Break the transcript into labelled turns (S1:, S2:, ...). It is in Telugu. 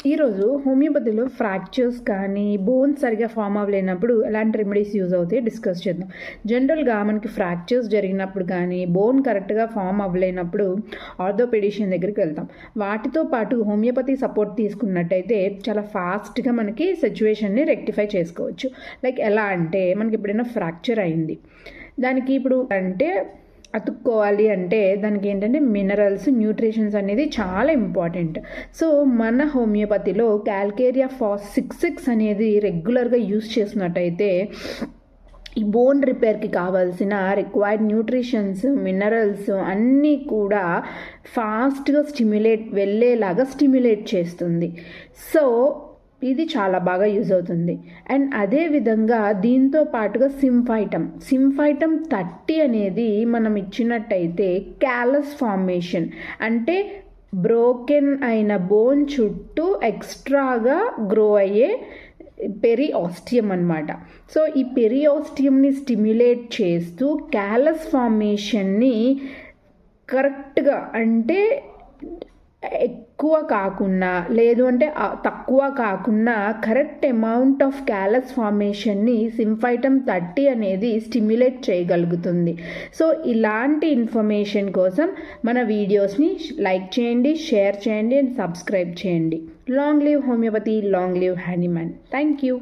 S1: ఈరోజు హోమియోపతిలో ఫ్రాక్చర్స్ కానీ బోన్స్ సరిగా ఫామ్ అవ్వలేనప్పుడు ఎలాంటి రెమెడీస్ యూజ్ అవుతాయి డిస్కస్ చేద్దాం. జనరల్గా మనకి ఫ్రాక్చర్స్ జరిగినప్పుడు కానీ బోన్ కరెక్ట్గా ఫామ్ అవ్వలేనప్పుడు ఆర్థోపెడిషియన్ దగ్గరికి వెళ్తాం. వాటితో పాటు హోమియోపతి సపోర్ట్ తీసుకున్నట్టయితే చాలా ఫాస్ట్గా మనకి సిచ్యువేషన్ని రెక్టిఫై చేసుకోవచ్చు. లైక్ ఎలా అంటే మనకి ఎప్పుడైనా ఫ్రాక్చర్ అయింది, దానికి ఇప్పుడు అంటే అతుక్కోవాలి అంటే దానికి ఏంటంటే మినరల్స్, న్యూట్రిషన్స్ అనేది చాలా ఇంపార్టెంట్. సో మన హోమియోపతిలో కాల్కేరియా ఫాస్ 6 అనేది రెగ్యులర్గా యూజ్ చేసినట్టయితే ఈ బోన్ రిపేర్కి కావాల్సిన రిక్వైర్డ్ న్యూట్రిషన్స్, మినరల్స్ అన్నీ కూడా ఫాస్ట్గా వెళ్ళేలాగా స్టిమ్యులేట్ చేస్తుంది. సో ఇది చాలా బాగా యూజ్ అవుతుంది. అండ్ అదేవిధంగా దీంతో పాటుగా సింఫైటమ్ 30 అనేది మనం ఇచ్చినట్టయితే క్యాలస్ ఫార్మేషన్ అంటే బ్రోకెన్ అయిన బోన్ చుట్టూ ఎక్స్ట్రాగా గ్రో అయ్యే పెరిఆస్టియం అన్నమాట. సో ఈ పెరిఆస్టియంని స్టిమ్యులేట్ చేస్తూ క్యాలస్ ఫార్మేషన్ని కరెక్ట్గా అంటే ఎక్కువ కాకుండా లేదు అంటే తక్కువ కాకుండా కరెక్ట్ అమౌంట్ ఆఫ్ క్యాలస్ ఫార్మేషన్ని సింఫైటమ్ 30 అనేది స్టిమ్యులేట్ చేయగలుగుతుంది. సో ఇలాంటి ఇన్ఫర్మేషన్ కోసం మన వీడియోస్ని లైక్ చేయండి, షేర్ చేయండి అండ్ సబ్స్క్రైబ్ చేయండి. Long live homeopathy, long live Hahnemann. Thank you.